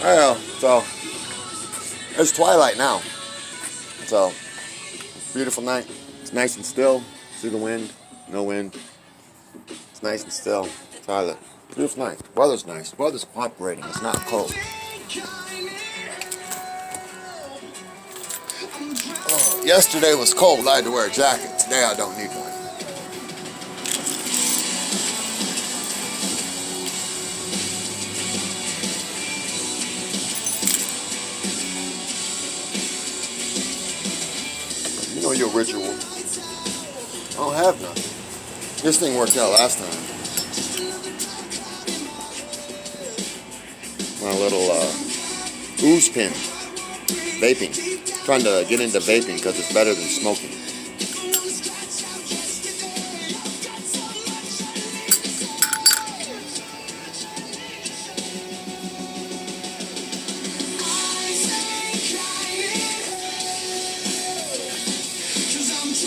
Well, so it's twilight now. So beautiful night. It's nice and still. See the wind? No wind. It's nice and still. Silent. Beautiful night. Weather's nice. Weather's cooperating. It's not cold. Oh, yesterday was cold. I had to wear a jacket. Today I don't need one. You know your ritual. I don't have nothing. This thing worked out last time. My little ooze pin. Vaping. Trying to get into vaping because it's better than smoking.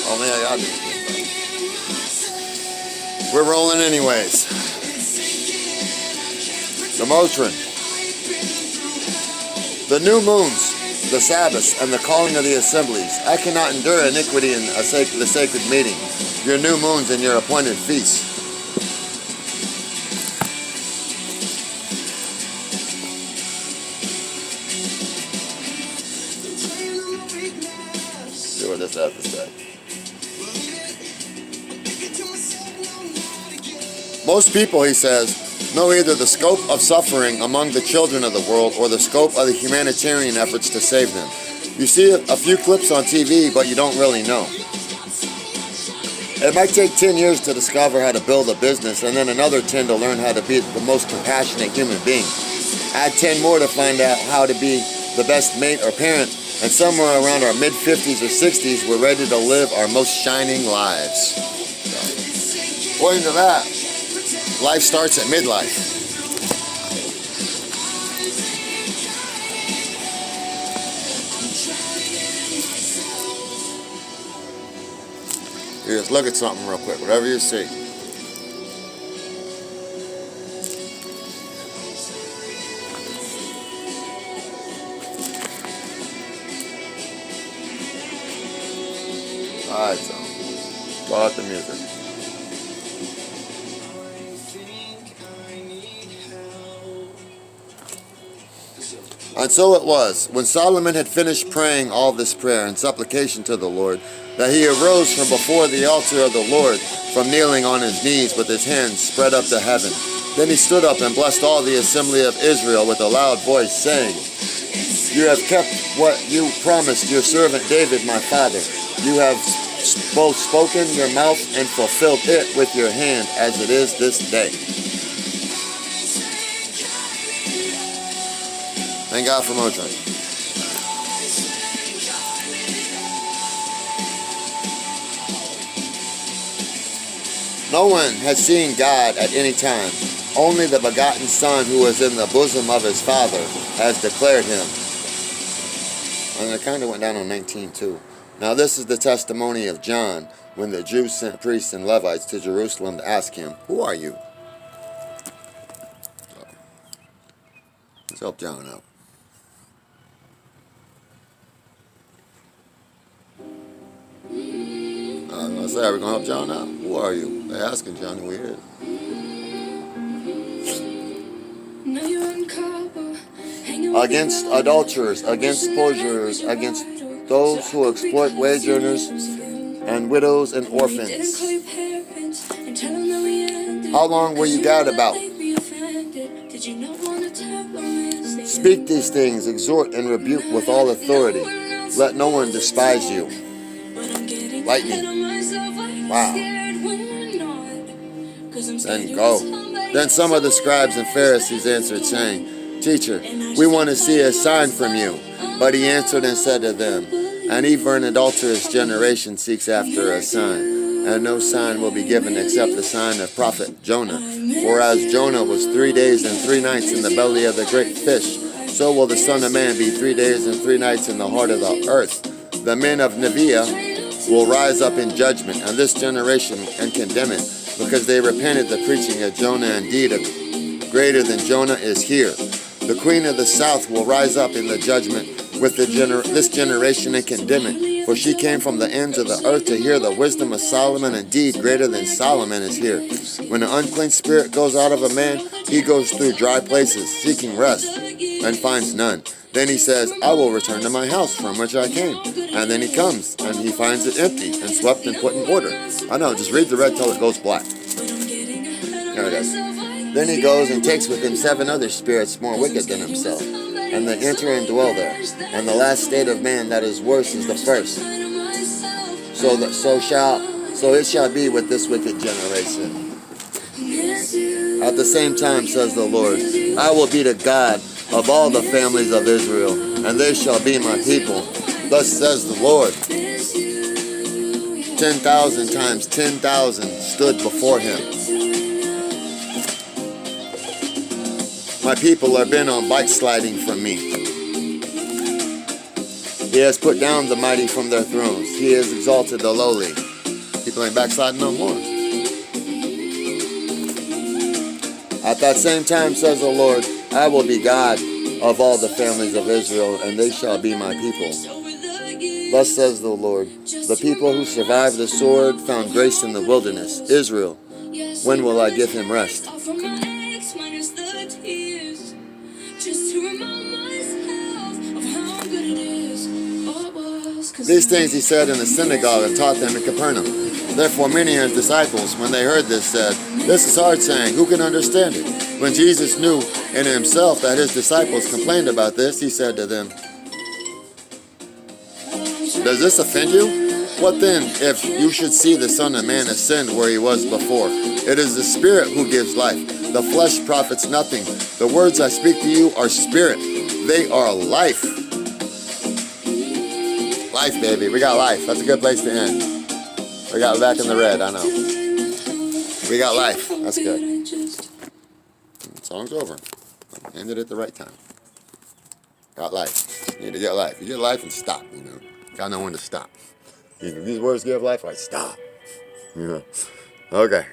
Oh man, I got it. We're rolling anyways. The Motrin. The new moons, the Sabbaths, and the calling of the assemblies. I cannot endure iniquity in the sacred meeting, your new moons and your appointed feasts. See what this has to say. Most people, he says, know either the scope of suffering among the children of the world or the scope of the humanitarian efforts to save them. You see a few clips on TV, but you don't really know. It might take 10 years to discover how to build a business and then another 10 to learn how to be the most compassionate human being. Add 10 more to find out how to be the best mate or parent, and somewhere around our mid-50s or 60s, we're ready to live our most shining lives. So, according to that, life starts at midlife. Here, just look at something real quick, whatever you see. Alright, so, blow out the music. And so it was, when Solomon had finished praying all this prayer and supplication to the Lord, that he arose from before the altar of the Lord, from kneeling on his knees with his hands spread up to heaven. Then he stood up and blessed all the assembly of Israel with a loud voice, saying, You have kept what you promised your servant David my father. You have both spoken your mouth and fulfilled it with your hand, as it is this day. Thank God for Motrin. No one has seen God at any time. Only the begotten Son who is in the bosom of his Father has declared him. And it kind of went down on 19 too. Now this is the testimony of John when the Jews sent priests and Levites to Jerusalem to ask him, Who are you? So, let's help John out. I said, we're going to help John out. Who are you? They're asking John who he is. Against adulterers, against forgers, against those who exploit wage earners and widows and orphans. How long will you gad about? Speak these things, exhort and rebuke with all authority. Let no one despise you. Lightning. Wow. Then go. Then some of the scribes and Pharisees answered, saying, Teacher, we want to see a sign from you. But he answered and said to them, An evil and adulterous generation seeks after a sign, and no sign will be given except the sign of prophet Jonah. For as Jonah was 3 days and 3 nights in the belly of the great fish, so will the Son of Man be 3 days and 3 nights in the heart of the earth. The men of Nineveh will rise up in judgment on this generation and condemn it, because they repented the preaching of Jonah. Indeed, greater than Jonah is here. The queen of the south will rise up in the judgment with this generation and condemn it. For she came from the ends of the earth to hear the wisdom of Solomon. Indeed, greater than Solomon is here. When an unclean spirit goes out of a man, he goes through dry places, seeking rest, and finds none. Then he says, I will return to my house from which I came. And then he comes, and he finds it empty, and swept and put in order. I know, just read the red till it goes black. There it is. Then he goes and takes with him 7 other spirits more wicked than himself, and they enter and dwell there. And the last state of man that is worse is the first. So it shall be with this wicked generation. At the same time, says the Lord, I will be the God of all the families of Israel, and they shall be my people. Thus says the Lord. 10,000 times 10,000 stood before him. My people are bent on backsliding from me. He has put down the mighty from their thrones. He has exalted the lowly. People ain't backsliding no more. At that same time, says the Lord, I will be God of all the families of Israel, and they shall be my people. Thus says the Lord, the people who survived the sword found grace in the wilderness. Israel, when will I give him rest? These things he said in the synagogue and taught them in Capernaum. Therefore many of his disciples, when they heard this, said, This is hard saying, who can understand it? When Jesus knew in himself that his disciples complained about this, he said to them, Does this offend you? What then, if you should see the Son of Man ascend where he was before? It is the Spirit who gives life. The flesh profits nothing. The words I speak to you are spirit. They are life. Life, baby. We got life. That's a good place to end. We got back in the red, I know. We got life. That's good. Song's over. Ended at the right time. Got life. You need to get life. You get life and stop, you know. Gotta know when to stop. These words give life, like stop. You know. Okay.